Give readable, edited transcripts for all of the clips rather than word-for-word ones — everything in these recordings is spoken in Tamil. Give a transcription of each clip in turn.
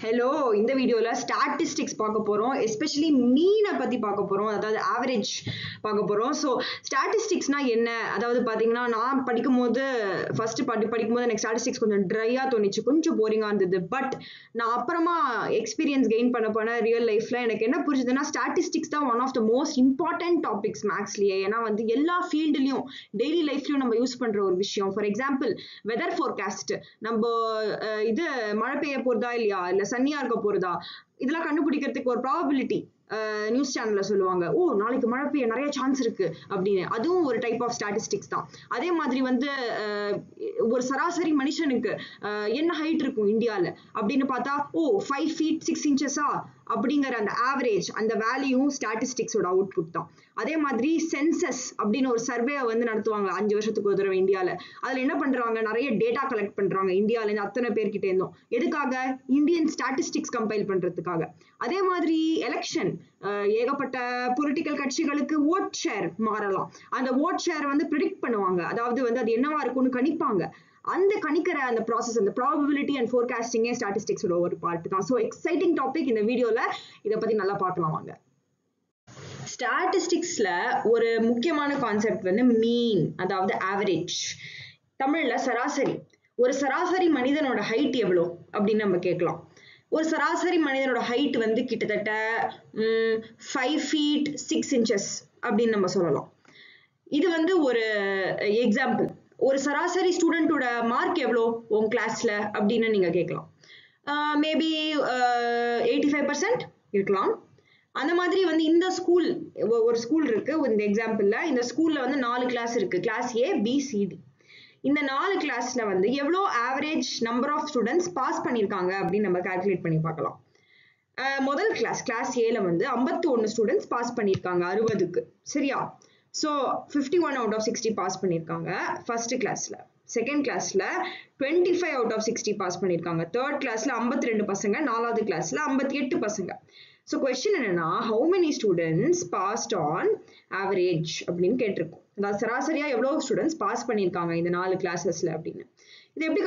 ஹலோ, இந்த வீடியோல ஸ்டாட்டிஸ்டிக்ஸ் பார்க்க போறோம். எஸ்பெஷலி மீனை பத்தி பார்க்க போறோம். அதாவது ஆவரேஜ் பார்க்க போறோம். ஸோ ஸ்டாட்டிஸ்டிக்ஸ்னா என்ன? அதாவது பாத்தீங்கன்னா நான் படிக்கும்போது ஃபர்ஸ்ட் படிக்கும்போது எனக்கு ஸ்டாட்டிஸ்டிக்ஸ் கொஞ்சம் ட்ரையா தோணுச்சு, கொஞ்சம் போரிங்கா இருந்தது. பட் நான் அப்புறமா எக்ஸ்பீரியன்ஸ் கெயின் பண்ண ரியல் லைஃப்ல எனக்கு என்ன புரிஞ்சுதுன்னா ஸ்டாட்டிஸ்டிக்ஸ் தான் one of the most important topics மேக்ஸ்லயே. ஏன்னா வந்து எல்லா ஃபீல்டுலயும் டெய்லி லைஃப்லயும் நம்ம யூஸ் பண்ற ஒரு விஷயம். ஃபார் எக்ஸாம்பிள் வெதர் ஃபோர்காஸ்ட், நம்ம இது மழை பெய்ய போறதா இல்லையா, இல்ல சன்னியா இருக்க போறதா, இதெல்லாம் கண்டுபிடிக்கிறதுக்கு ஒரு ப்ராபபிலிட்டி நியூஸ் சேனல்ல சொல்லுவாங்க. ஓ, நாளைக்கு மழை பெய்ய நிறைய சான்ஸ் இருக்கு அப்படின்னு. அதுவும் ஒரு டைப் ஆஃப் ஸ்டாட்டிஸ்டிக்ஸ் தான். அதே மாதிரி வந்து ஒரு சராசரி மனுஷனுக்கு என்ன ஹைட் இருக்கும் இந்தியால அப்படின்னு பார்த்தா, ஓ 5 feet 6 inches அப்படிங்கிற அந்த ஆவரேஜ், அந்த வேல்யூ ஸ்டாட்டிஸ்டிக்ஸோட அவுட்புட் தான். அதே மாதிரி சென்சஸ் அப்படின்னு ஒரு சர்வே வந்து நடத்துவாங்க 5 வருஷத்துக்கு ஒரு தடவை இந்தியால. அதுல என்ன பண்றாங்க, நிறைய டேட்டா கலெக்ட் பண்றாங்க இந்தியால இருந்து அத்தனை பேர்கிட்ட இருந்தோம். எதுக்காக? இந்தியன் ஸ்டாட்டிஸ்டிக்ஸ் கம்பைல் பண்றதுக்காக. அதே மாதிரி எலெக்ஷன், ஏகப்பட்ட பொலிட்டிக்கல் கட்சிகளுக்கு ஓட் ஷேர் மாறலாம். அந்த ஓட் ஷேர் வந்து ப்ரிடிக்ட் பண்ணுவாங்க. அதாவது வந்து அது என்னவா இருக்கும்னு கணிப்பாங்க. அந்த கணிக்கிற அந்த ப்ராசஸ், அந்த ப்ராபபிலிட்டி அண்ட் ஃபோர்காஸ்டிங்கே ஸ்டாட்டிஸ்டிக்ஸோட ஒரு பார்ட் தான். So exciting topic. இந்த வீடியோல இதை பத்தி நல்லா பார்க்கலாம் வாங்க. ஸ்டாட்டிஸ்டிக்ஸ்ல ஒரு முக்கியமான கான்செப்ட் வந்து மீன், அதாவது ஆவரேஜ். தமிழ்ல சராசரி. ஒரு சராசரி மனிதனோட ஹைட் எவ்வளோ அப்படின்னு நம்ம கேட்கலாம். ஒரு சராசரி மனிதனோட ஹைட் வந்து கிட்டத்தட்ட 5 feet 6 inches அப்படின்னு நம்ம சொல்லலாம். இது வந்து ஒரு எக்ஸாம்பிள். ஒரு சராசரி ஸ்டூடெண்டோட மார்க் எவ்வளோ உங்க கிளாஸ்ல அப்படின்னு நீங்க கேட்கலாம். மேபி 85% இருக்கலாம். அந்த மாதிரி வந்து இந்த ஸ்கூல், ஒரு ஸ்கூல் இருக்கு இந்த எக்ஸாம்பிள்ல. இந்த ஸ்கூல்ல வந்து 4 கிளாஸ் இருக்கு, class A B C D. இந்த 4 கிளாஸ்ல வந்து எவ்வளோ average number of students pass பண்ணியிருக்காங்க அப்படின்னு நம்ம கால்குலேட் பண்ணி பார்க்கலாம். முதல் கிளாஸ் ஏல வந்து 51 ஸ்டூடெண்ட்ஸ் பாஸ் பண்ணியிருக்காங்க 60க்கு, சரியா? ஸோ 51 out of 60 பாஸ் பண்ணியிருக்காங்க ஃபர்ஸ்ட் கிளாஸ்ல. செகண்ட் கிளாஸ்ல 25 out of 60 பாஸ் பண்ணியிருக்காங்க. தேர்ட் கிளாஸ்ல 52 பசங்க, நாலாவது கிளாஸ்ல 58 பசங்க. ஸோ கொஸ்டின் என்னன்னா, how many students passed on average அப்படின்னு கேட்டிருக்கோம். அதாவது சராசரியா எவ்வளவு ஸ்டூடெண்ட்ஸ் பாஸ் பண்ணியிருக்காங்க இந்த 4 கிளாஸஸ்ல அப்படின்னு. இது எப்படி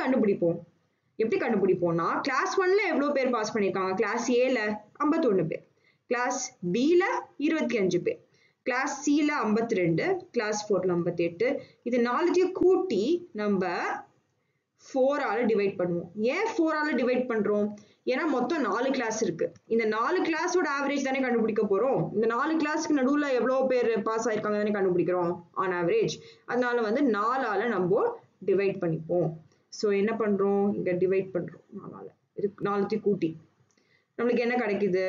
கண்டுபிடிப்போம்னா, கிளாஸ் 1ல எவ்வளவு பேர் பாஸ் பண்ணியிருக்காங்க? கிளாஸ் ஏல 51 பேர், கிளாஸ் பில 25 பேர், கிளாஸ் சில 52, கிளாஸ் 4ல 58. இது 4த்தையும் கூட்டி நம்ம 4ஆல டிவைட் பண்ணுவோம். ஏன் 4ஆல டிவைட் பண்றோம்? ஏன்னா மொத்தம் 4 கிளாஸ் இருக்கு. இந்த 4 கிளாஸோட ஆவரேஜ் தானே கண்டுபிடிக்க போறோம். இந்த 4 கிளாஸ்க்கு நடுவுல எவ்வளவு பேர் பாஸ் ஆயிருக்காங்க தானே கண்டுபிடிக்கிறோம் ஆன் ஆவரேஜ். அதனால வந்து 4ஆல நம்ம டிவைட் பண்ணிப்போம். ஸோ என்ன பண்றோம், இங்க டிவைட் பண்றோம் 4ஆல. இது 4த்தையும் கூட்டி நம்மளுக்கு என்ன கிடைக்குது?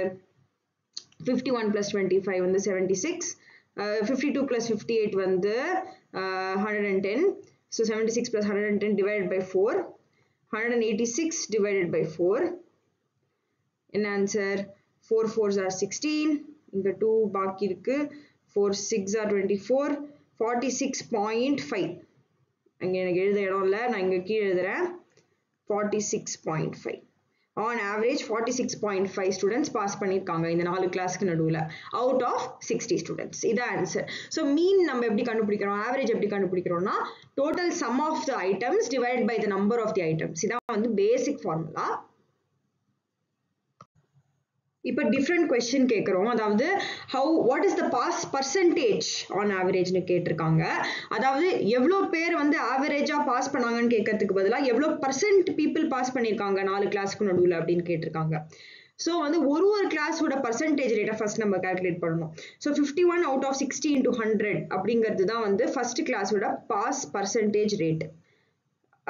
51 plus 25 வந்து 76, 52 plus 58 வந்து 110. So 76 plus 110 divided by 4, 186 divided by 4. என்ன ஆன்சர்? 4 4s are 16, இங்க 2 பாக்கி இருக்கு, 4 6 are 24, 46.5. அங்க எனக்கு எழுத இடம் இல்லை, நான் இங்க கீழே எழுதுறேன். 46.5. on average 46.5 students பாஸ் பண்ணியிருக்காங்க இந்த 4 கிளாஸ்க்கு நடுவுல அவுட் ஆஃப் 60 students. இதான் ஆன்சர். ஸோ மீன் நம்ம எப்படி கண்டுபிடிக்கிறோம், ஆவரேஜ் எப்படி கண்டுபிடிக்கிறோம்னா, total sum of the items divided by the number of the items. இதான் வந்து பேசிக் ஃபார்முலா. இப்போ டிஃப்ரெண்ட் கொஸ்டின் கேட்குறோம். அதாவது what is the pass percentage on ஆவரேஜ்னு கேட்டிருக்காங்க. அதாவது எவ்வளோ பேர் வந்து ஆவரேஜா பாஸ் பண்ணாங்கன்னு கேட்கறதுக்கு பதிலாக எவ்வளோ பர்சன்ட் பீப்புள் பாஸ் பண்ணியிருக்காங்க 4 கிளாஸ்க்கு நடுவில் அப்படின்னு கேட்டிருக்காங்க. ஸோ வந்து ஒரு கிளாஸோட பர்சன்டேஜ் ரேட்டை ஃபர்ஸ்ட் நம்ம கால்குலேட் பண்ணணும். ஸோ 51 out of 60 into 100 அப்படிங்கிறது தான் வந்து ஃபர்ஸ்ட் கிளாஸோட பாஸ் பர்சன்டேஜ் ரேட்.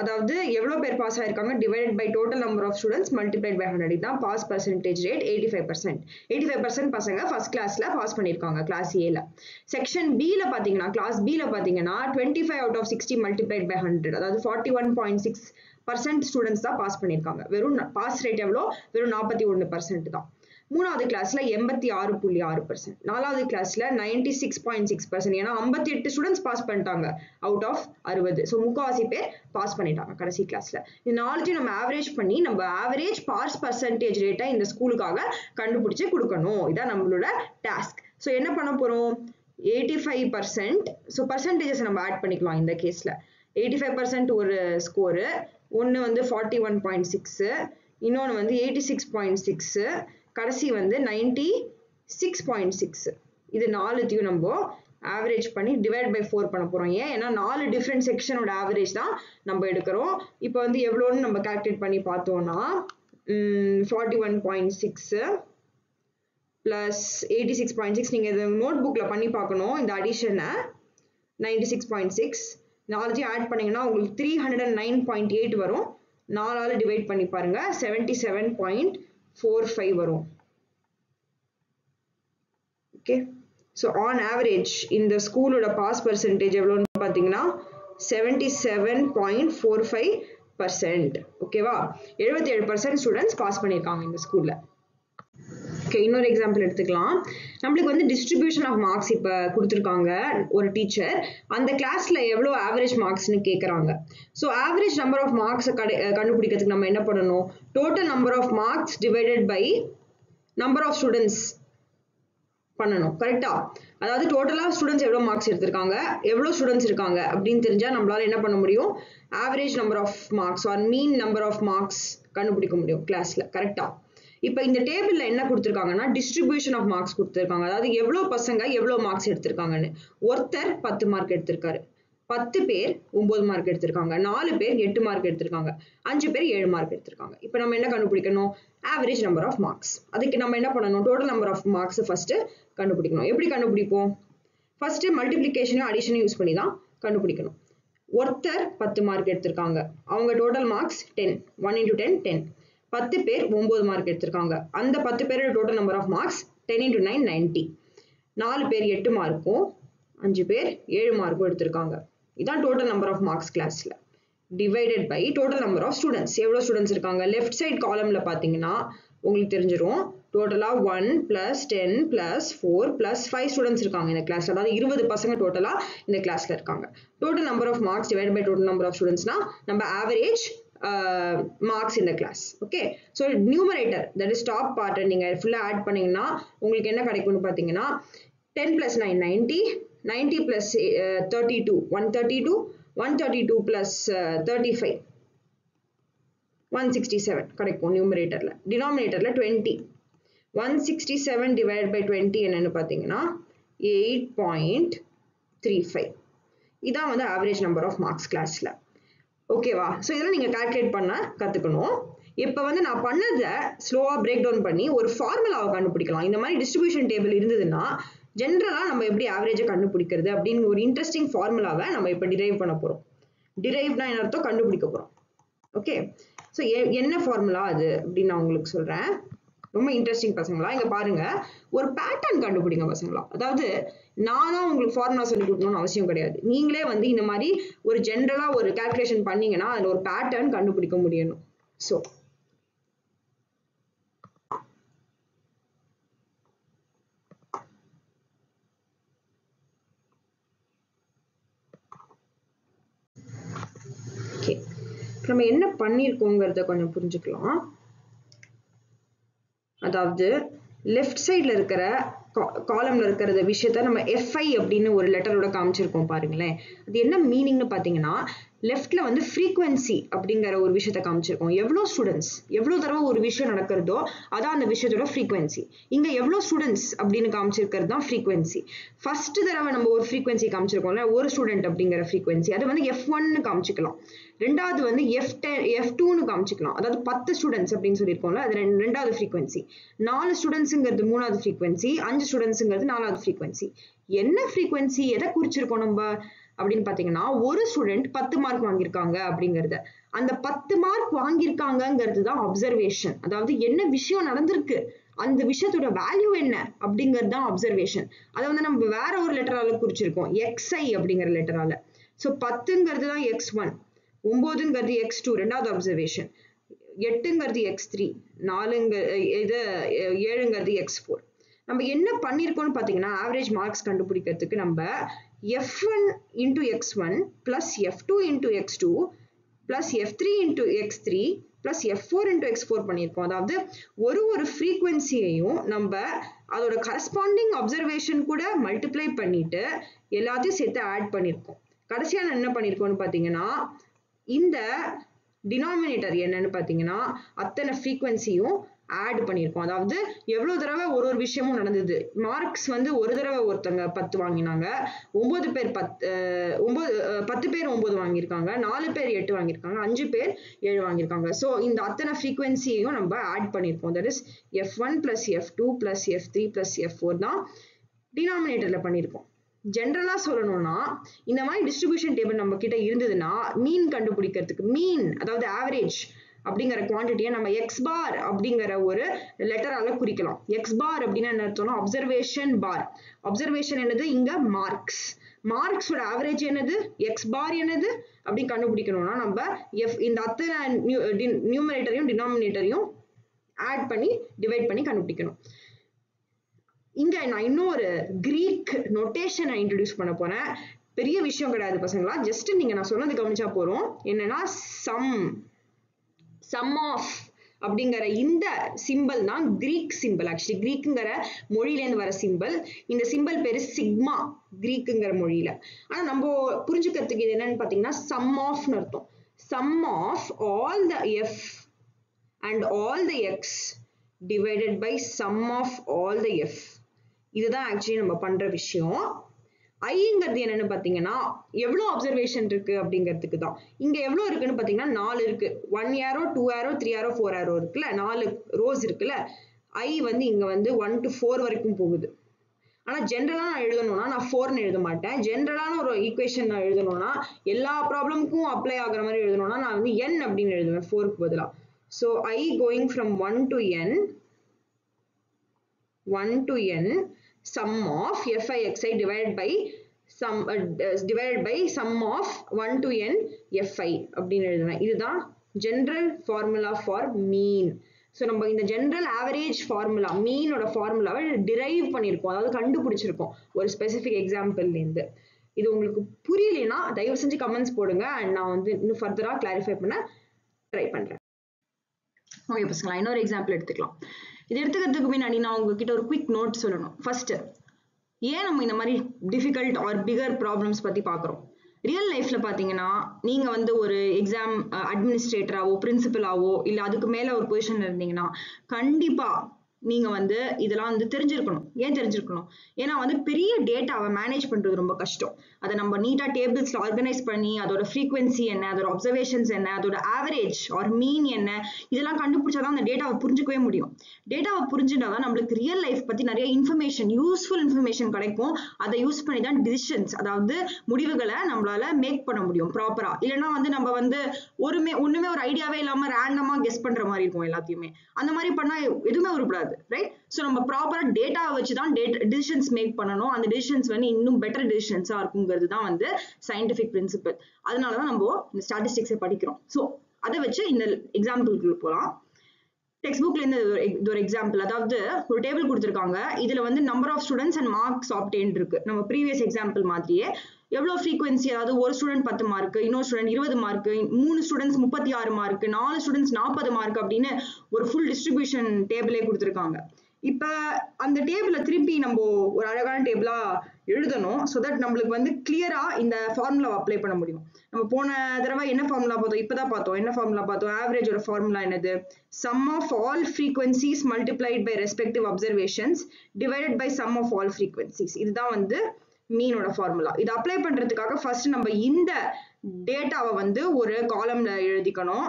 அதாவது எவ்வளவு பேர் பாஸ் ஆயிருக்காங்க divided by total number of students multiplied by 100. தான் பாஸ் பர்சன்டேஜ் ரேட் 85%. 85% பசங்க ஃபர்ஸ்ட் கிளாஸ்ல பாஸ் பண்ணியிருக்காங்க கிளாஸ் ஏல. செக்ஷன் பில பாத்தீங்கன்னா, கிளாஸ் பில பாத்தீங்கன்னா 25 out of 60 மல்டிப்ளைட் பை 100, அதாவது 41.6% ஸ்டூடெண்ட்ஸ் தான் பாஸ் பண்ணியிருக்காங்க. வெறும் பாஸ் ரேட் எவ்வளோ? வெறும் 41% தான். மூணாவது கிளாஸ்ல 86.6%, நாலாவது கிளாஸ்ல 96.6%. ஏன்னா 58 ஸ்டூடெண்ட்ஸ் பாஸ் பண்ணிட்டாங்க அவுட் ஆஃப் 60. ஸோ முக்காவாசி பேர் பாஸ் பண்ணிட்டாங்க கடைசி கிளாஸ்ல. இது நாளைக்கு நம்ம ஆவரேஜ் பண்ணி நம்ம ஆவரேஜ் பாஸ் பர்சன்டேஜ் ரேட்டை இந்த ஸ்கூலுக்காக கண்டுபிடிச்சு கொடுக்கணும். இதான் நம்மளோட டாஸ்க். ஸோ என்ன பண்ண போறோம்? 85%. ஸோ பர்சன்டேஜஸ் நம்ம ஆட் பண்ணிக்கலாம் இந்த கேஸ்ல. 85% ஒரு ஸ்கோரு, ஒன்று வந்து 41.6, இன்னொன்று வந்து 86.6, கடைசி வந்து 96.6. இது நாலுத்தையும் நம்ம ஆவரேஜ் பண்ணி டிவைட் பை 4 பண்ண போகிறோம். ஏன்னா 4 டிஃப்ரெண்ட் செக்ஷனோட ஆவரேஜ் தான் நம்ம எடுக்கிறோம். இப்போ வந்து எவ்வளோன்னு நம்ம கால்குலேட் பண்ணி பார்த்தோம்னா 41.6 ப்ளஸ் 86.6. நீங்கள் இது நோட் புக்கில் பண்ணி பார்க்கணும். இந்த அடிஷனை 96.6 நாளையும் ஆட் பண்ணிங்கன்னா உங்களுக்கு 309.8 வரும். 4ஆல் டிவைட் பண்ணி பாருங்க 77.45 வரும். ஓகே, ஸோ ஆன் ஆவரேஜ் இந்த ஸ்கூலோட பாஸ் பர்சன்டேஜ் எவ்வளோன்னு பார்த்தீங்கன்னா 77.45%. ஓகேவா, 77% ஸ்டூடெண்ட்ஸ் பாஸ் பண்ணியிருக்காங்க இந்த ஸ்கூலில். ஓகே, இன்னொரு எக்ஸாம்பிள் எடுத்துக்கலாம். நம்மளுக்கு வந்து டிஸ்ட்ரிபியூஷன் ஆஃப் மார்க்ஸ் இப்போ கொடுத்துருக்காங்க. ஒரு டீச்சர் அந்த கிளாஸில் எவ்வளோ ஆவரேஜ் மார்க்ஸ்னு கேட்குறாங்க. ஸோ ஆவரேஜ் நம்பர் ஆஃப் மார்க்ஸை கண்டுபிடிக்கிறதுக்கு நம்ம என்ன பண்ணணும்? Total number of marks divided by number of students பண்ணணும். கரெக்டா? அதாவது டோட்டலாக ஸ்டூடெண்ட்ஸ் எவ்வளோ மார்க்ஸ் எடுத்திருக்காங்க, எவ்வளோ ஸ்டூடெண்ட்ஸ் இருக்காங்க அப்படின்னு தெரிஞ்சால் நம்மளால என்ன பண்ண முடியும்? Average number of marks or mean number of marks கண்டுபிடிக்க முடியும் கிளாஸில். கரெக்டா? இப்போ இந்த டேபிளில் என்ன கொடுத்துருக்காங்கன்னா டிஸ்ட்ரிபியூஷன் ஆஃப் மார்க்ஸ் கொடுத்துருக்காங்க. அதாவது எவ்வளோ பசங்க எவ்வளோ மார்க்ஸ் எடுத்திருக்காங்கன்னு. ஒருத்தர் 10 மார்க் எடுத்திருக்காரு, 10 பேர் 9 மார்க் எடுத்திருக்காங்க, 4 பேர் 8 மார்க் எடுத்திருக்காங்க, 5 பேர் 7 மார்க் எடுத்திருக்காங்க. இப்போ நம்ம என்ன கண்டுபிடிக்கணும்? Average number of marks. அதுக்கு நம்ம என்ன பண்ணணும்? Total number of marks first கண்டுபிடிக்கணும். எப்படி கண்டுபிடிப்போம்? ஃபர்ஸ்ட் மல்டிப்ளிகேஷனையும் அடிஷனையும் யூஸ் பண்ணி தான் கண்டுபிடிக்கணும். ஒருத்தர் 10 மார்க் எடுத்திருக்காங்க, அவங்க டோட்டல் மார்க்ஸ் 10, 1 into 10 10. 10 பேர் 9 மார்க் எடுத்திருக்காங்க, அந்த 10 பேரோட total number of marks 10 into 9 90. 4 பேர் 8 மார்க்கும் 5 பேர் 7 மார்க்கும் எடுத்திருக்காங்க. இதான் டோட்டல் நம்பர் ஆஃப் மார்க்ஸ் கிளாஸில். Divided by total number of students. எவ்வளோ ஸ்டூடெண்ட்ஸ் இருக்காங்க? லெஃப்ட் சைட் காலமில் பார்த்தீங்கன்னா உங்களுக்கு தெரிஞ்சிடும். டோட்டலாக 1 + 10 + 4 + 5 ஸ்டூடெண்ட்ஸ் இருக்காங்க இந்த கிளாஸில். அதாவது 20 பசங்க டோட்டலாக இந்த கிளாஸில் இருக்காங்க. Total number of marks divide by total number of ஸ்டூடெண்ட்ஸ்னா நம்ம average marks in the class. Okay, so numerator, that is top part, நீங்க full add பண்ணீங்கன்னா உங்களுக்கு என்ன கிடைக்கும்னு பாத்தீங்கன்னா 10 + 9 90, 90 + 32 132, 132 + 35 167 கிடைக்கும் numeratorல. denominatorல 20. 167 divided by 20 என்னன்னு பாத்தீங்கன்னா 8.35. இதான் வந்து average number of marks classல. ஓகேவா? ஸோ இதெல்லாம் நீங்கள் கால்குலேட் பண்ண கற்றுக்கணும். இப்போ வந்து நான் பண்ணதை ஸ்லோவாக பிரேக் டவுன் பண்ணி ஒரு ஃபார்முலாவை கண்டுபிடிக்கலாம். இந்த மாதிரி டிஸ்ட்ரிபியூஷன் டேபிள் இருந்ததுன்னா ஜென்ரலாக நம்ம எப்படி ஆவரேஜை கண்டுபிடிக்கிறது அப்படின்னு ஒரு இன்ட்ரெஸ்டிங் ஃபார்முலாவை நம்ம இப்போ டிரைவ் பண்ண போகிறோம். டிரைவ்னா என்ன அர்த்தம்? கண்டுபிடிக்க போகிறோம். ஓகே, ஸோ என்ன ஃபார்முலா அது அப்படின்னு நான் உங்களுக்கு சொல்கிறேன். ரொம்ப இன்ட்ரெஸ்டிங் பசங்களா. இங்கே பாருங்க, ஒரு பேட்டர்ன் கண்டுபிடிங்க பசங்களா. அதாவது நானும் உங்களுக்கு ஃபார்முலா சொல்லி கொடுக்கணும்னு அவசியம் கிடையாது. நீங்களே வந்து இந்த மாதிரி ஒரு ஜென்ரலா ஒரு கால்குலேஷன் பண்ணீங்கன்னா அதில் ஒரு பேட்டர்ன் கண்டுபிடிக்க முடியணும். ஸோ ஓகே, நம்ம என்ன பண்ணியிருக்கோங்கிறத கொஞ்சம் புரிஞ்சுக்கலாம். அதாவது லெஃப்ட் சைடில் இருக்கிற காலம்ல இருக்கிற விஷயத்த நம்ம FI அப்படின்னு ஒரு லெட்டரோட காமிச்சிருக்கோம் பாருங்களேன். அது என்ன மீனிங்னு பார்த்தீங்கன்னா லெஃப்ட்ல வந்து ஃப்ரீக்வன்சி அப்படிங்கிற ஒரு விஷயத்த காமிச்சிருக்கோம். எவ்வளோ ஸ்டூடெண்ட்ஸ் எவ்வளோ தடவை ஒரு விஷயம் நடக்கிறதோ அதான் அந்த விஷயத்தோட ஃப்ரீக்வன்சி. இங்கே எவ்வளோ ஸ்டூடெண்ட்ஸ் அப்படின்னு காமிச்சிருக்கிறது தான் ஃப்ரீக்வன்சி. ஃபர்ஸ்ட் தடவை நம்ம ஒரு ஃப்ரீக்வன்சி காமிச்சிருக்கோம்ல, ஒரு ஸ்டூடெண்ட் அப்படிங்கிற ஃப்ரீக்வன்சி, அது வந்து F1ன்னு காமிச்சிக்கலாம். ரெண்டாவது வந்து F2ன்னு காமிச்சிக்கலாம். அதாவது 10 ஸ்டூடெண்ட்ஸ் அப்படின்னு சொல்லியிருக்கோம்ல, அது ரெண்டாவது ஃப்ரீக்வன்சி. 4 ஸ்டூடெண்ட்ஸுங்கிறது 3வது ஃப்ரீக்வன்சி, 5 ஸ்டூடெண்ட்ஸுங்கிறது 4வது ஃப்ரீக்வன்சி. என்ன ஃப்ரீக்வன்சி எதை குறிச்சிருக்கோம் நம்ம அப்படின்னு பார்த்தீங்கன்னா, ஒரு ஸ்டூடெண்ட் 10 மார்க் வாங்கியிருக்காங்க அப்படிங்கிறது. அந்த 10 மார்க் வாங்கியிருக்காங்கிறது தான் அப்சர்வேஷன். அதாவது என்ன விஷயம் நடந்திருக்கு, அந்த விஷயத்தோட வேல்யூ என்ன அப்படிங்கிறது தான் அப்சர்வேஷன். அதை வந்து நம்ம வேற ஒரு லெட்டரால குறிச்சிருக்கோம், XI அப்படிங்கிற லெட்டரால. ஸோ 10ங்கிறது தான் X1, 9ங்கிறது X2 ரெண்டாவது அப்சர்வேஷன், 8ங்கிறது X3, 7ங்கிறது X4. நம்ம என்ன பண்ணியிருக்கோம்னு பார்த்தீங்கன்னா ஆவரேஜ் மார்க்ஸ் கண்டுபிடிக்கிறதுக்கு நம்ம F1 into X1 plus F2 into X2 plus F3 into X3 plus F4 into X4 பண்ணியிருக்கோம். அதாவது ஒரு ஃப்ரீக்வன்சியையும் நம்ம அதோட கரஸ்பாண்டிங் அப்சர்வேஷன் கூட மல்டிப்ளை பண்ணிட்டு எல்லாத்தையும் சேர்த்து ஆட் பண்ணியிருக்கோம். கடைசியாக என்ன பண்ணியிருக்கோம்னு பார்த்தீங்கன்னா இந்த டினாமினேட்டர் என்னன்னு பாத்தீங்கன்னா அத்தனை ஃப்ரீக்வன்சியும் ஆட் பண்ணியிருக்கோம். அதாவது எவ்வளவு தடவை ஒரு விஷயமும் நடந்தது. மார்க்ஸ் வந்து ஒரு தடவை ஒருத்தங்க 10 வாங்கினாங்க, 10 பேர் 9 வாங்கியிருக்காங்க, 4 பேர் 8 வாங்கியிருக்காங்க, 5 பேர் 7 வாங்கியிருக்காங்க. ஸோ இந்த அத்தனை ஃப்ரீக்வன்சியையும் நம்ம ஆட் பண்ணியிருக்கோம். That is F1 + F2 + F3 + F4 தான் டினாமினேட்டர்ல பண்ணியிருக்கோம். ஜென்ரலா சொல்லணும்னா இந்த மாதிரி டிஸ்ட்ரிபியூஷன் டேபிள் நம்ம கிட்ட இருந்ததுன்னா மீன் கண்டுபிடிக்கிறதுக்கு, மீன் அதாவது ஆவரேஜ் அப்படிங்கிற குவான்டிட்டியை நம்ம எக்ஸ் பார் அப்படிங்கிற ஒரு லெட்டரால குறிக்கலாம். எக்ஸ் பார் அப்படின்னா என்ன அர்த்தம்னா அப்சர்வேஷன் பார். அப்சர்வேஷன் என்னது? இங்க மார்க்ஸ். மார்க்ஸோட ஆவரேஜ் என்னது? எக்ஸ் பார் என்னது அப்படி கண்டுபிடிக்கணும்னா நம்ம இந்த அத்தனை நியூமரேட்டரையும் டினாமினேட்டரையும் ஆட் பண்ணி டிவைட் பண்ணி கண்டுபிடிக்கணும். இங்க நான் இன்னொரு கிரீக் நோட்டேஷனை இன்ட்ரோடியூஸ் பண்ண போறேன். பெரிய விஷயம் கிடையாது பசங்களா, ஜஸ்ட் நீங்க நான் சொன்னது கவனிச்சா போறோம். என்னன்னா சம் ஆஃப் அப்படிங்கிற இந்த சிம்பிள் தான் கிரீக் சிம்பிள். ஆக்சுவலி கிரீக்குங்கிற மொழியிலேருந்து வர சிம்பிள். இந்த சிம்பிள் பேரு சிக்மா கிரீக்குங்கிற மொழியில. ஆனா நம்ம புரிஞ்சுக்கிறதுக்கு இது என்னன்னு பாத்தீங்கன்னா சம் ஆஃப்னு அர்த்தம். Sum of all the F and all the X divided by sum of all the F. இதுதான் ஆக்சுவலி நம்ம பண்ற விஷயம். ஐங்கிறது என்னன்னு பாத்தீங்கன்னா எவ்வளவு அப்சர்வேஷன் இருக்கு அப்படிங்கிறதுக்கு தான். இங்க எவ்வளவு இருக்குன்னு பாத்தீங்கன்னா 4 இருக்கு. 1 arrow 2 arrow 3 arrow 4 arrow இருக்குல்ல, 4 ரோஸ் இருக்குல்ல. ஐ வந்து இங்க வந்து 1 to 4 வரைக்கும் போகுது. ஆனா ஜென்ரலா நான் எழுதணும்னா நான் 4ன்னு எழுத மாட்டேன். ஜென்ரலான ஒரு ஈக்குவேஷன் நான் எழுதணும்னா எல்லா ப்ராப்ளமுக்கும் அப்ளை ஆகுற மாதிரி எழுதணும்னா நான் வந்து n அப்படின்னு எழுதுவேன் 4க்கு பதிலா. So I going from 1 to n sum of fi divided by sum of 1 to n fi அப்படின்னு எழுதுவேன். இதுதான் general formula for mean. So நம்ம இந்த ஜென்ரல் ஆவரேஜ் ஃபார்முலா, மீனோட ஃபார்முலாவை டிரைவ் பண்ணியிருக்கோம், அதாவது கண்டுபிடிச்சிருக்கோம் ஒரு ஸ்பெசிஃபிக் எக்ஸாம்பிள்லேருந்து. இது உங்களுக்கு புரியலைன்னா தயவு செஞ்சு கமெண்ட்ஸ் போடுங்க, அண்ட் நான் வந்து இன்னும் ஃபர்தராக கிளாரிஃபை பண்ண ட்ரை பண்ணுறேன். ஓகே பசங்களா, இன்னொரு எக்ஸாம்பிள் எடுத்துக்கலாம். இது எடுத்துக்கிறதுக்கு முன்னாடி நான் உங்ககிட்ட ஒரு குவிக் நோட் சொல்லணும். ஃபர்ஸ்ட், ஏன் நம்ம இந்த மாதிரி டிஃபிகல்ட் ஆர் பிகர் ப்ராப்ளம்ஸ் பத்தி பார்க்குறோம்? ரியல் லைஃப்ல பாத்தீங்கன்னா நீங்க வந்து ஒரு எக்ஸாம் அட்மினிஸ்ட்ரேட்டராவோ பிரின்சிபலாவோ இல்ல அதுக்கு மேல ஒரு பொசிஷன்ல இருந்தீங்கன்னா கண்டிப்பா நீங்க வந்து இதெல்லாம் வந்து தெரிஞ்சிருக்கணும். ஏன் தெரிஞ்சிருக்கணும்? ஏன்னா வந்து பெரிய டேட்டாவை மேனேஜ் பண்றது ரொம்ப கஷ்டம். அதை நம்ம நீட்டா டேபிள்ஸ்ல ஆர்கனைஸ் பண்ணி அதோட ஃப்ரீக்வன்சி என்ன, அதோட அப்சர்வேஷன்ஸ் என்ன, அதோட ஆவரேஜ் ஆர் மீன் என்ன, இதெல்லாம் கண்டுபிடிச்சாதான் அந்த டேட்டாவை புரிஞ்சுக்கவே முடியும். டேட்டாவை புரிஞ்சுட்டாதான் நம்மளுக்கு ரியல் லைஃப் பத்தி நிறைய இன்ஃபர்மேஷன், யூஸ்ஃபுல் இன்ஃபர்மேஷன் கிடைக்கும். அதை யூஸ் பண்ணி தான் டிசிஷன்ஸ், அதாவது முடிவுகளை நம்மளால மேக் பண்ண முடியும் ப்ராப்பரா. இல்லைன்னா வந்து நம்ம வந்து ஒண்ணுமே ஒரு ஐடியாவே இல்லாம ரேண்டமா கெஸ் பண்ற மாதிரி இருக்கும் எல்லாத்தையுமே. அந்த மாதிரி பண்ணா எதுவுமே உருப்படாது, ரைட்? ஸோ நம்ம ப்ராப்பரா டேட்டாவை வச்சு தான் டிசிஷன்ஸ் மேக் பண்ணணும். அந்த டிசிஷன்ஸ் வந்து இன்னும் பெட்டர் டிசிஷன்ஸா இருக்குங்கிறது தான் வந்து சயின்டிபிக் பிரின்சிபல். அதனாலதான் நம்ம இந்த ஸ்டாட்டிஸ்டிக்ஸை படிக்கிறோம். ஸோ அதை வச்சு இந்த எக்ஸாம்பிளுக்கு போகலாம். டெக்ஸ்ட் புக்ல இருந்து இது ஒரு எக்ஸாம்பிள். அதாவது ஒரு டேபிள் கொடுத்துருக்காங்க. இதுல வந்து number of students and marks obtained இருக்கு. நம்ம ப்ரீவியஸ் எக்ஸாம்பிள் மாதிரியே எவ்வளவு ஃப்ரீக்வன்சி, அதாவது ஒரு ஸ்டூடெண்ட் 10 மார்க், இன்னொரு student 20 mark, 3 students 36 mark, 4 students 40 mark அப்படின்னு ஒரு ஃபுல் டிஸ்ட்ரிபியூஷன் டேபிளே கொடுத்துருக்காங்க. இப்ப அந்த டேபிள திருப்பி நம்ம ஒரு அழகான டேபிளா எழுதணும். ஸோ தட் நம்மளுக்கு வந்து கிளியரா இந்த ஃபார்முலாவை அப்ளை பண்ண முடியும். நம்ம போன தடவை என்ன ஃபார்முலா பார்த்தோம்? இப்பதான் பார்த்தோம். என்ன ஃபார்முலா பார்த்தோம்? ஆவரேஜோட ஃபார்முலா என்னது? Sum of all frequencies multiplied by respective observations divided by sum of all frequencies. இதுதான் வந்து மீனோட ஃபார்முலா. இது அப்ளை பண்றதுக்காக ஃபர்ஸ்ட் நம்ம இந்த டேட்டாவை வந்து ஒரு காலம்ல எழுதிக்கணும்.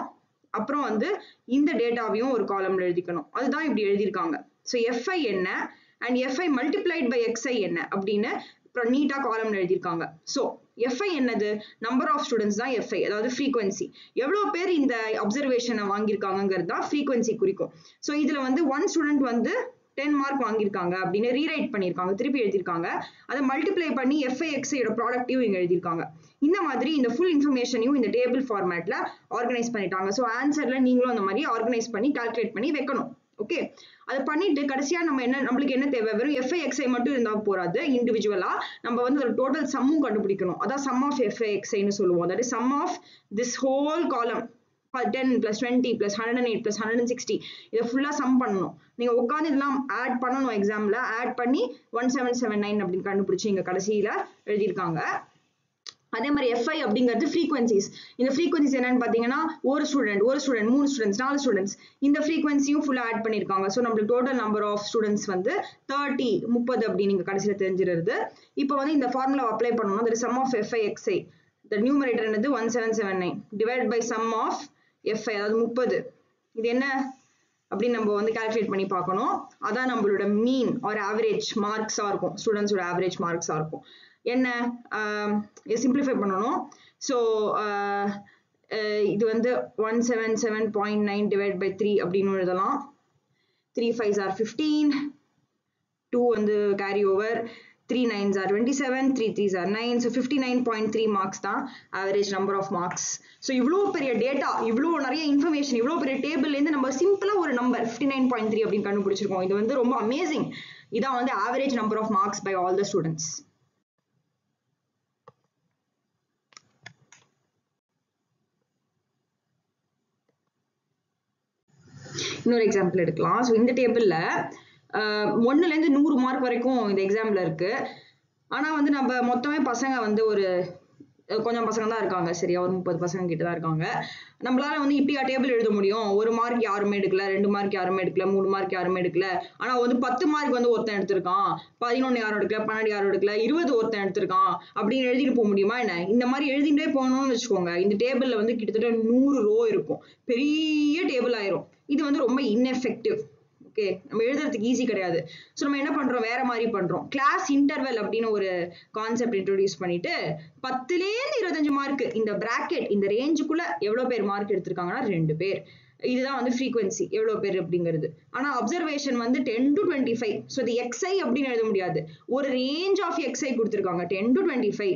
அப்புறம் வந்து இந்த டேட்டாவையும் ஒரு காலம்ல எழுதிக்கணும். அதுதான் இப்படி எழுதியிருக்காங்க. ஸோ எஃப்ஐ என்ன and F I multiplied by X I என்ன அப்படின்னு அப்புறம் நீட்டா காலம்ல எழுதியிருக்காங்க. ஸோ எஃப்ஐ என்னது? நம்பர் ஆஃப் ஸ்டூடெண்ட்ஸ் தான் எஃப்ஐ, அதாவது ஃப்ரீக்வன்சி. எவ்வளவு பேர் இந்த அப்சர்வேஷனை வாங்கியிருக்காங்கிறது தான் ஃப்ரீக்வன்சி குறிக்கும். ஸோ இதுல வந்து 1 ஸ்டூடெண்ட் வந்து 10 மார்க் வாங்கியிருக்காங்க அப்படின்னு ரீரைட் பண்ணியிருக்காங்க, திருப்பி எழுதியிருக்காங்க. அதை மல்டிப்ளை பண்ணி எஃப்ஐ எக்ஸ்ஐயோட ப்ராடக்டையும் இங்க எழுதியிருக்காங்க. இந்த மாதிரி இந்த ஃபுல் இன்ஃபர்மேஷனையும் இந்த டேபிள் ஃபார்மேட்ல ஆர்கனைஸ் பண்ணிட்டாங்க. ஸோ ஆன்சர்ல நீங்களும் அந்த மாதிரி ஆர்கனைஸ் பண்ணி கால்குலேட் பண்ணி வைக்கணும். ஓகே, அதை பண்ணிட்டு கடைசியா நம்மளுக்கு என்ன தேவை? வெறும் எஃப்ஐ எக்ஸ்ஐ மட்டும் இருந்தா போறாது. இண்டிவிஜுவலா நம்ம வந்து ஒரு டோட்டல் சம்மும் கண்டுபிடிக்கணும். அதான் சம் ஆஃப் எஃப்ஐ எக்ஸ்ஐன்னு சொல்லுவோம். That is sum of this whole column 10 + 20 + 108 + 160 இதை ஃபுல்லா சம் பண்ணணும். நீங்க உட்காந்து இதெல்லாம் ஆட் பண்ணணும். எக்ஸாம்ல ஆட் பண்ணி 1779 அப்படின்னு கண்டுபிடிச்சு இங்க கடைசியில எழுதியிருக்காங்க. அதே மாதிரி FI அப்படிங்கிறது frequencies. இந்த frequencies என்னன்னு பாத்தீங்கன்னா ஒரு ஸ்டூடெண்ட் 3 ஸ்டூடெண்ட்ஸ் 4 ஸ்டூடெண்ட்ஸ் இந்த frequencyயும் ஃபுல்லா ஆட் பண்ணிருக்காங்க. ஸோ நம்மளுக்கு டோட்டல் நம்பர் ஆஃப் ஸ்டூடெண்ட்ஸ் வந்து 30 அப்படி நீங்க கடைசியில தெரிஞ்சிருது. இப்போ வந்து இந்த ஃபார்முலா அப்ளை பண்ணணும். the sum of FI XI the numerator என்னது 1779 divided by sum of FI அதாவது 30. இது என்ன அப்படி நம்ம வந்து கால்குலேட் பண்ணி பார்க்கணும். அதான் நம்மளோட மீன் ஆர் ஆவரேஜ் மார்க்ஸா இருக்கும். ஸ்டூடெண்ட்ஸோட ஆவரேஜ் மார்க்ஸா இருக்கும். என்ன சிம்பிளிஃபை பண்ணணும். ஸோ இது வந்து 177.9 டிவைட் பை 3 அப்படின்னு எழுதலாம். 3 5s are 15, 2 வந்து carry over, 3 9s are 27, 3 3s are 9. So 59.3 marks தான் average number of marks. So இவ்வளோ பெரிய டேட்டா, இவ்வளோ நிறைய இன்ஃபர்மேஷன், இவ்வளோ பெரிய டேபிள்லேருந்து நம்ம சிம்பிளா ஒரு நம்பர் 59.3 அப்படின்னு கண்டுபிடிச்சிருக்கோம். இது வந்து ரொம்ப அமேசிங். இதான் வந்து average number of marks by all the students. இன்னொரு எக்ஸாம்பிள் எடுக்கலாம். ஸோ இந்த டேபிள்ல 1லேருந்து 100 மார்க் வரைக்கும் இந்த எக்ஸாம்ல இருக்கு. ஆனா வந்து நம்ம மொத்தமே பசங்க வந்து ஒரு கொஞ்சம் பசங்க தான் இருக்காங்க. சரியா, ஒரு 30 பசங்க கிட்ட தான் இருக்காங்க. நம்மளால வந்து இப்படியா டேபிள் எழுத முடியும்? 1 மார்க் யாருமே எடுக்கல, 2 மார்க் யாருமே எடுக்கல, 3 மார்க் யாருமே எடுக்கல. ஆனா வந்து 10 மார்க் வந்து ஒருத்தன் எடுத்திருக்கான், 11 யாரும் எடுக்கல, 12 யாரும் எடுக்கல, 20 ஒருத்தன் எடுத்திருக்கான் அப்படின்னு எழுதிட்டு போக முடியுமா என்ன? இந்த மாதிரி எழுதிட்டே போகணும்னு வச்சுக்கோங்க. இந்த டேபிள்ல வந்து கிட்டத்தட்ட 100 ரோ இருக்கும். பெரிய டேபிள் ஆயிரும். இது வந்து ரொம்ப இன்எஃபெக்டிவ். ஓகே, நம்ம எழுதுறதுக்கு ஈஸி கிடையாது. ஸோ நம்ம என்ன பண்றோம், வேற மாதிரி பண்றோம். கிளாஸ் இன்டர்வல் அப்படின்னு ஒரு கான்செப்ட் இன்ட்ரோடியூஸ் பண்ணிட்டு 10லேருந்து 25 மார்க் இந்த பிராக்கெட் இந்த ரேஞ்சுக்குள்ள எவ்வளவு பேர் மார்க் எடுத்திருக்காங்கன்னா 2 பேர். இதுதான் வந்து ஃப்ரீக்வன்சி எவ்வளவு பேர் அப்படிங்கிறது. ஆனா அப்சர்வேஷன் வந்து 10 to 25. ஸோ இது XI அப்படின்னு எழுத முடியாது. ஒரு ரேஞ்ச் ஆஃப் XI கொடுத்துருக்காங்க 10 to 25.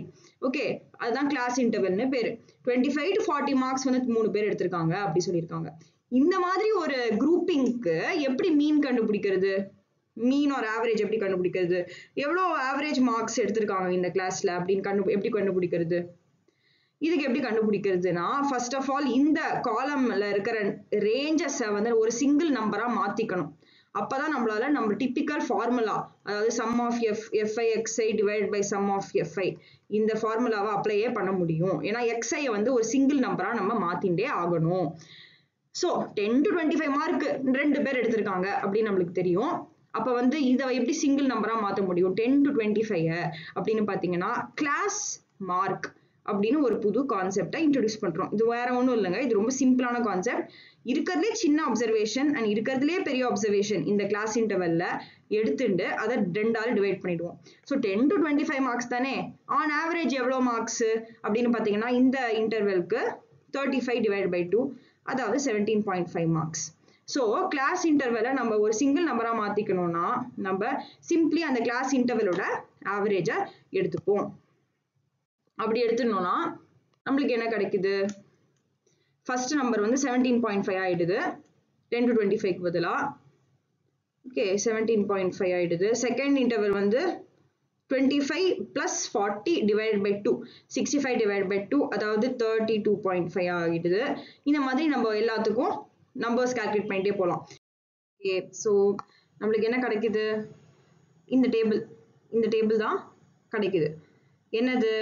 ஓகே, அதுதான் கிளாஸ் இன்டர்வல்னு பேரு. 25 to 40 மார்க்ஸ் வந்து 3 பேர் எடுத்திருக்காங்க அப்படி சொல்லியிருக்காங்க. இந்த மாதிரி ஒரு குரூப்பிங்க்கு எப்படி மீன் கண்டுபிடிக்கிறது, மீன் ஒரு ஆவரேஜ் எப்படி கண்டுபிடிக்கிறது, எவ்வளோ ஆவரேஜ் மார்க்ஸ் எடுத்திருக்காங்க இந்த கிளாஸ்ல அப்படின்னு எப்படி கண்டுபிடிக்கிறது? இதுக்கு எப்படி கண்டுபிடிக்கிறதுனா, ஃபர்ஸ்ட் ஆஃப் ஆல் இந்த காலம்ல இருக்கிற ரேஞ்சஸை வந்து ஒரு சிங்கிள் நம்பரா மாத்திக்கணும். அப்பதான் நம்மளால நம்ம டிபிக்கல் ஃபார்முலா, அதாவது sum of FI XI divide by sum of FI இந்த ஃபார்முலாவை அப்ளையே பண்ண முடியும். ஏன்னா XI வந்து ஒரு சிங்கிள் நம்பரா நம்ம மாத்திண்டே ஆகணும். ஸோ 10 to 25 மார்க் 2 பேர் எடுத்திருக்காங்க அப்படின்னு நம்மளுக்கு தெரியும். அப்ப வந்து இதை எப்படி சிங்கிள் நம்பரா மாற்ற முடியும் 10 to 25 அப்படின்னு பாத்தீங்கன்னா கிளாஸ் மார்க் அப்படின்னு ஒரு புது கான்செப்டை இன்ட்ரோடியூஸ் பண்றோம். இது வேற ஒன்றும் இல்லைங்க, இது ரொம்ப சிம்பிளான கான்செப்ட். இருக்கிறதுலே சின்ன அப்சர்வேஷன் அண்ட் இருக்கிறதுலே பெரிய அப்சர்வேஷன் இந்த கிளாஸ் இன்டர்வல்ல எடுத்துட்டு அதை 2ஆல் டிவைட் பண்ணிடுவோம். ஸோ 10 to 25 மார்க்ஸ் தானே. ஆன் ஆவரேஜ் எவ்வளோ மார்க்ஸ் அப்படின்னு பாத்தீங்கன்னா இந்த இன்டர்வெல்க்கு 35 டிவைட் பை 2 அதாவது 17.5 மார்க்ஸ். ஸோ கிளாஸ் இன்டர்வலை நம்ம ஒரு சிங்கிள் நம்பரா மாத்திக்கணும்னா நம்ம சிம்பிளி அந்த கிளாஸ் இன்டர்வலோட ஆவரேஜை எடுத்துப்போம். அப்படி எடுத்துனோம்னா நம்மளுக்கு என்ன கிடைக்குது, ஃபர்ஸ்ட் நம்பர் வந்து 17.5 ஆயிடுது 10 to 25க்கு பதிலா. ஓகே, 17.5 ஆயிடுது. செகண்ட் இன்டர்வல் வந்து 25 plus 40 divided by 2 65 divided by 2 அதாவது 32.5 ஆகிடுது. இந்த மாதிரி நம்ம எல்லாத்துக்கும் நம்பர்ஸ் கால்குலேட் பண்ணிட்டே போகலாம். ஓகே, ஸோ நம்மளுக்கு என்ன கிடைக்குது, இந்த டேபிள் தான் கிடைக்குது. என்னது,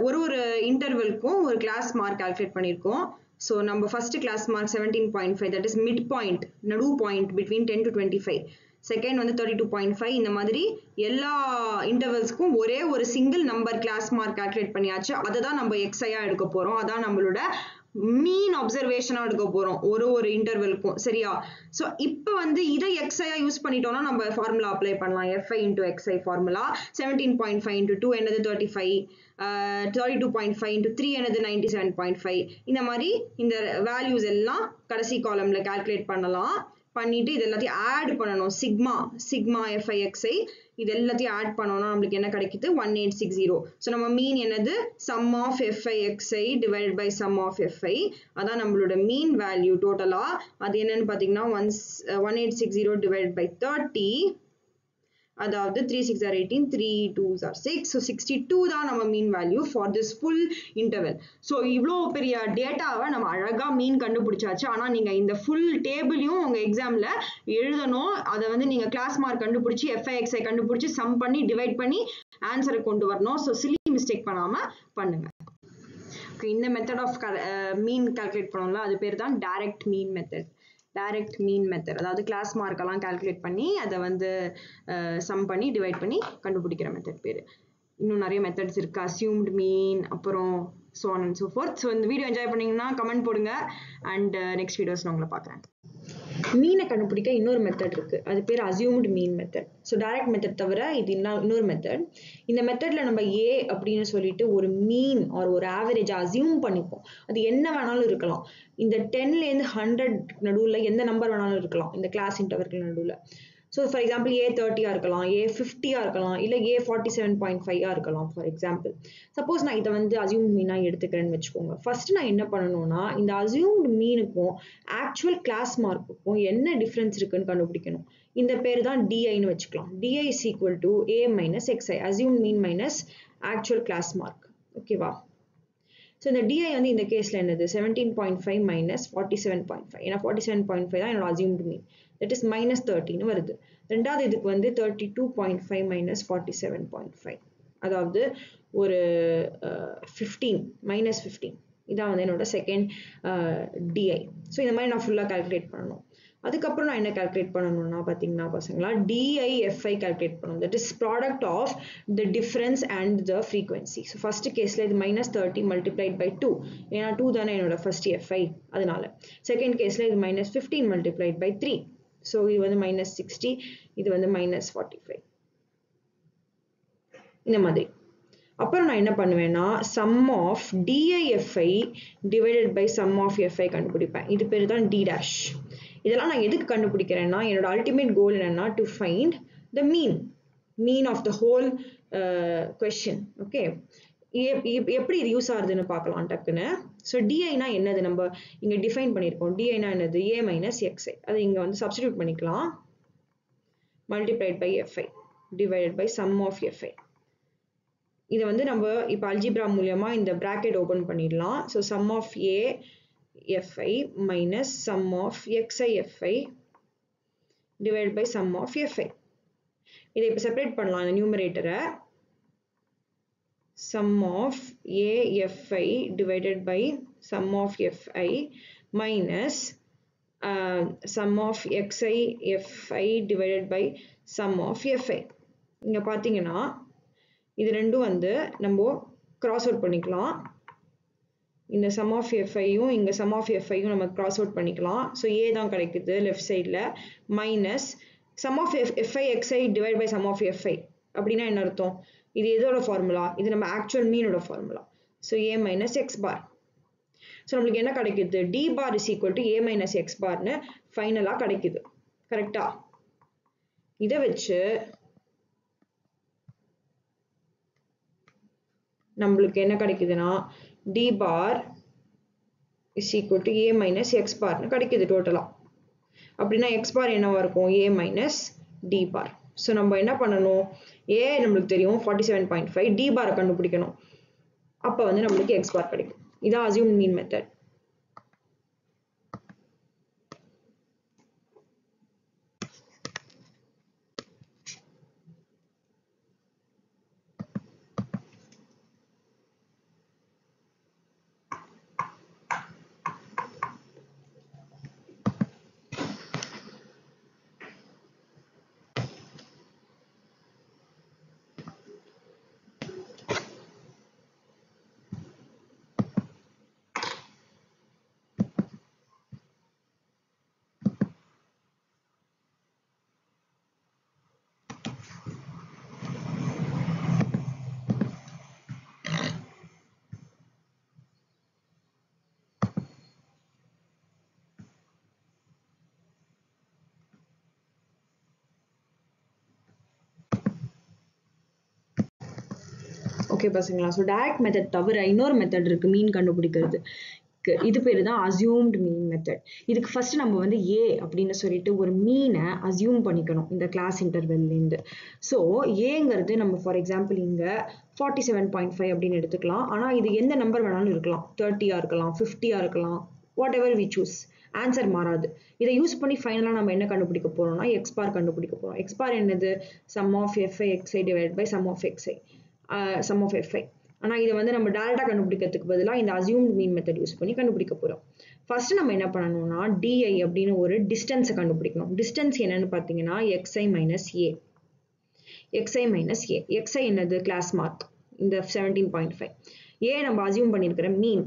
ஒரு இன்டர்வல்க்கும் ஒரு கிளாஸ் மார்க் கால்குலேட் பண்ணியிருக்கோம். ஸோ நம்ம first class mark 17.5 that is mid point, நடு பாயிண்ட் பிட்வீன் 10 to 25. செகண்ட் வந்து 32.5. இந்த மாதிரி எல்லா இன்டர்வல்ஸ்க்கும் ஒரே ஒரு single number class mark calculate பண்ணியாச்சு. அதை தான் நம்ம XI எடுக்க போறோம். அதான் நம்மளோட மீன் அப்சர்வேஷனா எடுக்க போறோம் ஒரு இன்டர்வல்க்கும். சரியா? ஸோ இப்போ வந்து இதை XI யூஸ் பண்ணிட்டோம்னா நம்ம ஃபார்முலா அப்ளை பண்ணலாம். FI into XI formula 17.5 into 2 என்னது 35, 32.5 into 3 என்னது 97.5. இந்த மாதிரி இந்த வேல்யூஸ் எல்லாம் கடைசி காலம்ல கால்குலேட் பண்ணலாம். பண்ணிட்டு இது எல்லாத்தையும் ஆட் பண்ணணும். சிக்மா FI XI இது எல்லாத்தையும் ஆட் பண்ணோம்னா நம்மளுக்கு என்ன கிடைக்குது 1860. ஸோ நம்ம மீன் என்னது sum of FI XI divide by sum of FI. அதான் நம்மளோட மீன் வேல்யூ டோட்டலா. அது என்னன்னு பாத்தீங்கன்னா 1860 டிவைட் பை 30 அதாவது 3 6 are 18, 3 2s are 6. So 62 தான் நம்ம mean value for this full interval. So இவ்வளோ பெரிய டேட்டாவை நம்ம அழகா மீன் கண்டுபிடிச்சாச்சு. ஆனால் நீங்க இந்த ஃபுல் டேபிளையும் உங்க எக்ஸாம்ல எழுதணும். அதை வந்து நீங்க கிளாஸ் மார்க் கண்டுபிடிச்சி FI XI கண்டுபிடிச்சி சம் பண்ணி டிவைட் பண்ணி ஆன்சரை கொண்டு வரணும். ஸோ மிஸ்டேக் பண்ணாம பண்ணுங்க. இந்த மெத்தட் ஆஃப் மீன் கால்குலேட் பண்ணோம்ல, அது பேர் தான் டைரக்ட் மீன் மெத்தட். டைரக்ட் மீன் மெத்தட், அதாவது கிளாஸ் மார்க் எல்லாம் கால்குலேட் பண்ணி அதை வந்து சம் பண்ணி டிவைட் பண்ணி கண்டுபிடிக்கிற மெத்தட் பேரு. இன்னும் நிறைய மெத்தட்ஸ் இருக்கு, அசியூம்ட் மீன், அப்புறம் so on and so forth. So இந்த வீடியோ என்ஜாய் பண்ணீங்கன்னா கமெண்ட் போடுங்க, அண்ட் நெக்ஸ்ட் வீடியோஸ் நான் உங்களை பார்க்குறேன். மீனை கண்டுபிடிக்க இன்னொரு மெத்தட் இருக்கு, அது பேர் அசியூம்டு மீன் மெத்தட். ஸோ டைரக்ட் மெத்தட் தவிர இது இன்னொரு மெத்தட். இந்த மெத்தட்ல நம்ம ஏ அப்படின்னு சொல்லிட்டு ஒரு மீன் ஒரு ஆவரேஜ் அசியூம் பண்ணிப்போம். அது என்ன வேணாலும் இருக்கலாம். இந்த 10லேருந்து 100 நடுவில் எந்த நம்பர் வேணாலும் இருக்கலாம் இந்த கிளாஸ் இன்டர்வல் நடுவில். ஸோ ஃபார் எக்ஸாம்பிள் ஏ 30 இருக்கலாம், ஏ 50 இருக்கலாம், இல்லை ஏ 47.5 இருக்கலாம் ஃபார் எக்ஸாம்பிள். சப்போஸ் நான் இதை வந்து அசியூம்டு மீனா எடுத்துக்கிறேன்னு வச்சுக்கோங்க. ஃபர்ஸ்ட் நான் என்ன பண்ணணும்னா இந்த அசியூம்டு மீனுக்கும் ஆக்சுவல் கிளாஸ் மார்க்குக்கும் என்ன டிஃபரன்ஸ் இருக்குன்னு கண்டுபிடிக்கணும். இந்த பேர் தான் டிஐன்னு வச்சுக்கலாம். D I is equal to A minus X I, assume mean minus actual class mark. ஓகேவா? ஸோ இந்த டிஐ வந்து இந்த கேஸில் என்னது 17.5 மைனஸ் 47.5. ஏன்னா 47.5 தான் என்னோட assumed mean, that is minus 30ன்னு வருது. ரெண்டாவது இதுக்கு வந்து 32.5 மைனஸ் 47.5, அதாவது ஒரு 15 மைனஸ் 15. இதான் வந்து என்னோட செகண்ட் டிஐ. ஸோ இந்த மாதிரி நான் ஃபுல்லாக கால்குலேட் பண்ணணும். அதுக்கப்புறம் நான் என்ன கால்குலேட் பண்ணணும்னா பார்த்தீங்கன்னா பசங்களா, டிஐஎஃப்ஐ கால்குலேட் பண்ணணும். That is product of the difference and the frequency. So first கேஸில் இது மைனஸ் 30 மல்டிப்ளைட் பை 2, ஏன்னா 2 தானே என்னோட ஃபர்ஸ்ட் எஃப்ஐ, அதனால. செகண்ட் கேஸில் இது மைனஸ் 15 மல்டிப்ளைட் பை 3, ஸோ இது வந்து மைனஸ் 60, இது வந்து மைனஸ் 45, இந்த மாதிரி. அப்புறம் நான் என்ன பண்ணுவேன்னா sum of d i f i divided by sum of f i கண்டுபிடிப்பேன். இது பேர் தான் டி டேஷ். இதெல்லாம் நான் எதுக்கு கண்டுபிடிக்கிறேன்னா என்னோட அல்டிமேட் கோல் என்னன்னா to find the mean of the whole question. Okay, எப்படி இது யூஸ் ஆகுதுன்னு பார்க்கலாம் டக்குன்னு. ஸோ டிஐனா என்னது நம்ம இங்கே டிஃபைன் பண்ணியிருக்கோம். டிஐனா என்னது ஏ மைனஸ் எக்ஸ்ஐ, அது இங்கே வந்து சப்ஸ்டிடியூட் பண்ணிக்கலாம். Multiplied by f i divided by sum of f i. இதை வந்து நம்ம இப்போ அல்ஜிப்ரா மூலமா இந்த பிராக்கெட் ஓப்பன் பண்ணிடலாம். So sum of a f i minus sum of x i f i divide by sum of f i. இதை இப்போ செப்பரேட் பண்ணலாம். இந்த நியூமரேட்டரை sum of a f i divided by sum of f i minus sum of x i f i divided by sum of f i. இங்கே பார்த்தீங்கன்னா இது ரெண்டும் வந்து நம்ம கிராஸ் அவுட் பண்ணிக்கலாம். இந்த சம் ஆஃப் எஃப்ஐயும் இங்கே சம் ஆஃப் எஃப்ஐயும் நம்ம கிராஸ் அவுட் பண்ணிக்கலாம். ஸோ ஏ தான் கிடைக்குது லெஃப்ட் சைடில், minus sum of F I X I divide by sum of F I. அப்படின்னா என்ன அர்த்தம்? இது எதோட ஃபார்முலா? இது நம்ம ஆக்சுவல் மீனோட formula. So a minus x bar. So நம்மளுக்கு என்ன கிடைக்குது? D bar is equal to A minus x பார்னு ஃபைனலாக கிடைக்குது. கரெக்டா? இதை வச்சு நம்மளுக்கு என்ன கிடைக்குதுன்னா d bar is equal to A minus x பார்னு கிடைக்குது டோட்டலா. அப்படின்னா எக்ஸ் பார் என்னவா இருக்கும்? A minus d bar. So நம்ம என்ன பண்ணணும்? ஏ நம்மளுக்கு தெரியும் 47.5, டி பாரை கண்டுபிடிக்கணும். அப்போ வந்து நம்மளுக்கு எக்ஸ் பார் கிடைக்கும். இதான் அசியூம் மீன் மெத்தட். ஓகே பசங்களா, ஸோ டைரக்ட் மெத்தட் தவிர இன்னொரு மெத்தட் இருக்கு மீன் கண்டுபிடிக்கிறது. இது பேர் தான் அசியூம்டு மீன் மெத்தட். இதுக்கு ஃபர்ஸ்ட் நம்ம வந்து ஏ அப்படின்னு சொல்லிட்டு ஒரு மீனை அசியூம் பண்ணிக்கணும் இந்த கிளாஸ் இன்டர்வெல்லேருந்து. ஸோ ஏங்கிறது நம்ம ஃபார் எக்ஸாம்பிள் இங்கே 47.5 அப்படின்னு எடுத்துக்கலாம். ஆனால் இது எந்த நம்பர் வேணாலும் இருக்கலாம், 30 இருக்கலாம், 50 இருக்கலாம், whatever we choose, answer மாறாது. இதை யூஸ் பண்ணி ஃபைனலாக நம்ம என்ன கண்டுபிடிக்க போறோம்னா எக்ஸ் பார் கண்டுபிடிக்க போறோம். எக்ஸ் பார் என்னது? Sum of F I X I divide by sum of X I, sum of F I. ஆனா இதை வந்து நம்ம டைரக்டா கண்டுபிடிக்கிறதுக்கு பதிலா இந்த அசியூம்ட் மீன் மெத்தட் யூஸ் பண்ணி கண்டுபிடிக்க போறோம். ஃபர்ஸ்ட் நம்ம என்ன பண்ணணும்னா di அப்படின்னு ஒரு டிஸ்டன்ஸை கண்டுபிடிக்கணும். டிஸ்டன்ஸ் என்னன்னு பார்த்தீங்கன்னா xi minus a. xi minus a. xi என்னது கிளாஸ் மார்க் இந்த 17.5. a நம்ம அசியூம் பண்ணியிருக்கிற மீன்.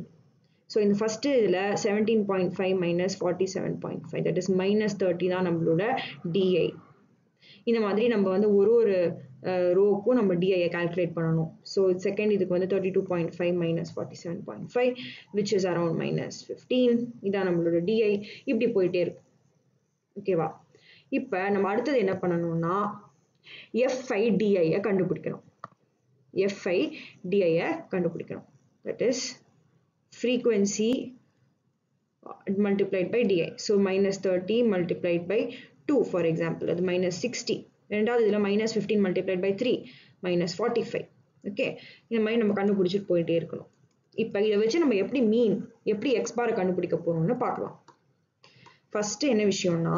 ஸோ இந்த ஃபர்ஸ்ட் இதில் 17.5 minus 47.5 that is minus 30 தான் நம்மளோட di. இந்த மாதிரி நம்ம வந்து ஒரு ரோக்கும் நம்ம di கால்குலேட் பண்ணணும். ஸோ செகண்ட் இதுக்கு வந்து 32.5 minus 47.5 which is around minus 15. இதான் நம்மளோட di. இப்படி போயிட்டே இருக்கும். ஓகேவா? இப்போ நம்ம அடுத்தது என்ன பண்ணணும்னா fi di கண்டுபிடிக்கணும். fi di கண்டுபிடிக்கணும். That is frequency multiplied by di. So minus 30 multiplied by 2 for example, அது minus 60. ரெண்டாவது இதில் minus 15 multiplied by 3 minus 45. Okay, இந்த மாதிரி நம்ம கண்டுபிடிச்சிட்டு போயிட்டே இருக்கணும். இப்போ இதை வச்சு நம்ம எப்படி x பாரை கண்டுபிடிக்க போறோம்னு பார்க்கலாம். ஃபர்ஸ்ட் என்ன விஷயம்னா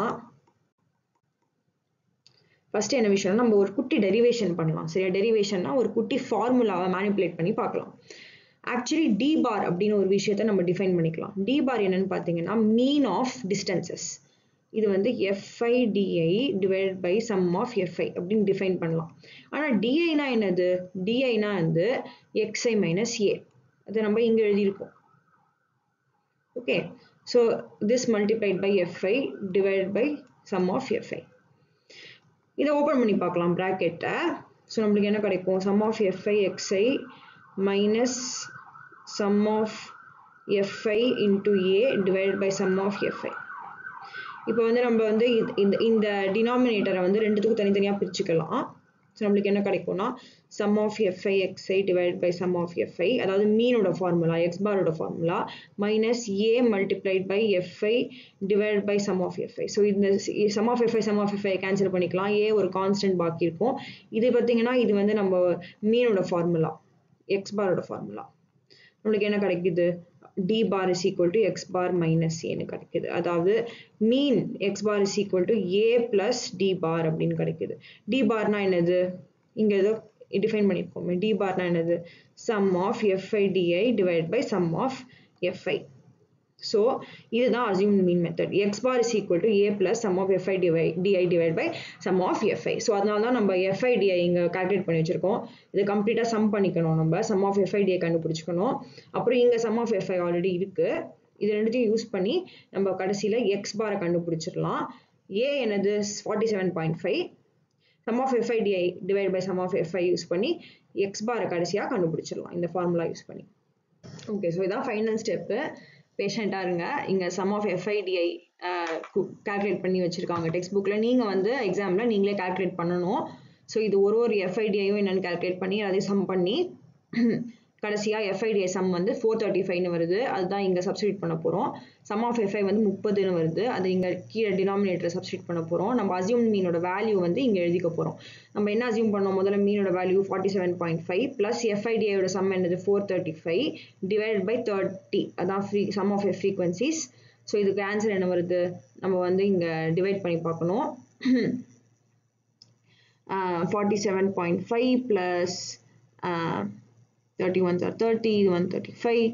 நம்ம ஒரு குட்டி டெரிவேஷன் பண்ணலாம். சரியா? டெரிவேஷன்னா ஒரு குட்டி ஃபார்முலாவை மேனிபுலேட் பண்ணி பார்க்கலாம். ஆக்சுவலி டி பார் அப்படின்னு ஒரு விஷயத்தை நம்ம டிஃபைன் பண்ணிக்கலாம். டி பார் என்னன்னு பார்த்தீங்கன்னா மீன் ஆஃப் டிஸ்டன்சஸ். இது வந்து fi di divided by sum of fi அப்படின்னு டிஃபைன் பண்ணலாம். ஆனால் diனா என்னது? diனா வந்து xi minus a. அதை நம்ம இங்கே எழுதியிருக்கோம். Okay, so this multiplied by fi divided by sum of fi. இதை ஓப்பன் பண்ணி பார்க்கலாம் ப்ராக்கெட்டை. ஸோ நம்மளுக்கு என்ன கிடைக்கும்? sum of fi xi minus sum of fi into a divided by sum of fi. இப்போ வந்து நம்ம வந்து இந்த டினாமினேட்டரை வந்து ரெண்டுத்துக்கும் தனித்தனியாக பிரிச்சுக்கலாம். ஸோ நம்மளுக்கு என்ன கிடைக்கும்னா sum of fi xi divided by sum of fi, அதாவது மீனோட ஃபார்முலா x பாரோட formula minus a multiplied by fi divided by sum of fi. So இந்த sum of fi கேன்சல் பண்ணிக்கலாம். a ஒரு கான்ஸ்டன்ட் பாக்கி இருக்கும். இது பார்த்தீங்கன்னா இது வந்து நம்ம மீனோட ஃபார்முலா x பாரோட ஃபார்முலா. நம்மளுக்கு என்ன கிடைக்குது? d bar is equal to x bar minus a னு கிடைக்குது. அதாவது மீன் x bar is equal to a plus d bar அப்படின்னு கிடைக்குது. d barனா என்னது? இங்க ஏதோ டிஃபைன் பண்ணிருக்கோமே. d barனா என்னது? sum of fi di divided by sum of fi. So இதுதான் assumed mean method. x bar is equal to a plus sum of fi di divided by sum of fi. So அதனால தான் நம்ம fi di இங்க கால்குலேட் பண்ணி வச்சிருக்கோம். இதை கம்ப்ளீட்டா சம் பண்ணிக்கணும். நம்ம sum of fi di கண்டுபிடிச்சுக்கணும். அப்புறம் இங்க sum of fi ஆல்ரெடி இருக்கு. இது ரெண்டுத்தையும் யூஸ் பண்ணி நம்ம கடைசியில x bar கண்டுபிடிச்சிடலாம். a என்னது? 47.5. sum of fi di divided by sum of fi use பண்ணி x bar கடைசியா கண்டுபிடிச்சிடலாம் இந்த ஃபார்முலா யூஸ் பண்ணி. ஓகே, ஸோ இதான் ஃபைனல் ஸ்டெப்பு. பேஷண்ட்டாக இருங்க. இங்கே sum of fi di calculate பண்ணி வச்சுருக்காங்க டெக்ஸ்ட் புக்கில். நீங்கள் வந்து எக்ஸாமில் நீங்களே கால்குலேட் பண்ணணும். ஸோ இது ஒரு fi diயும் என்னென்னு கால்குலேட் பண்ணி அதையும் சம் பண்ணி கடைசியாக fi di சம் வந்து 435னு வருது. அதுதான் இங்கே சப்ஸ்டியூட் பண்ண போகிறோம். sum of fi வந்து 30னு வருது. அது இங்கே கீழே டினாமினேட்டரை சப்ஸ்டியூட் பண்ண போகிறோம். நம்ம அசியூம் மீனோட வேல்யூ வந்து இங்கே எழுதிக்க போகிறோம். நம்ம என்ன அசியூம் பண்ணோம்? முதல்ல மீனோட வேல்யூ 47.5 ப்ளஸ் fi diயோட சம் என்னது? 435 டிவைட் பை 30. அதான் sum of frequencies. ஸோ இதுக்கு ஆன்சர் என்ன வருது? நம்ம வந்து இங்கே டிவைட் பண்ணி பார்க்கணும். 47.5 plus 31s are 30, 135,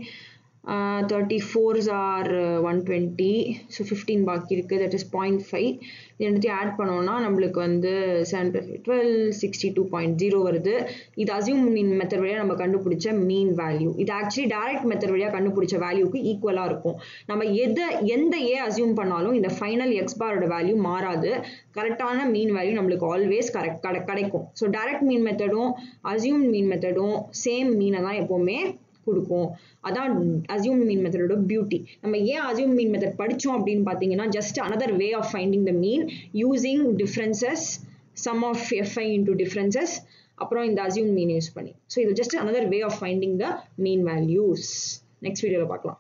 34s are 120, so 15 பாக்கி இருக்கு. that is 0.5. இது ரெண்டுத்தையும் ஆட் பண்ணோம்னா நம்மளுக்கு வந்து 7 plus 12 62.0 வருது. இது அசியூம் மீன் மெத்தட் வழியா நம்ம கண்டுபிடிச்ச மீன் வேல்யூ. இது ஆக்சுவலி டைரக்ட் மெத்தட் வழியா கண்டுபிடிச்ச வேல்யூக்கு ஈக்குவலா இருக்கும். நம்ம எந்த ஏ அசியூம் பண்ணாலும் இந்த ஃபைனல் எக்ஸ் பாரோட வேல்யூ மாறாது. கரெக்டான மீன் வேல்யூ நம்மளுக்கு ஆல்வேஸ் கிடைக்கும். ஸோ டைரக்ட் மீன் மெத்தடும் அசியூம் மீன் மெத்தடும் சேம் மீனை தான் எப்பவுமே கொடுக்கும். அதான் அசியூம் மீன் மெத்தடோட பியூட்டி. நம்ம ஏன் அசியூம் மீன் மெத்தட் படிச்சோம் அப்படின்னு பார்த்தீங்கன்னா just another way of finding the mean using differences, sum of fi into differences, அப்புறம் இந்த அசியூம் மீன் யூஸ் பண்ணி. ஸோ இது just another way of finding the mean values. Next வீடியோவில் பார்க்கலாம்.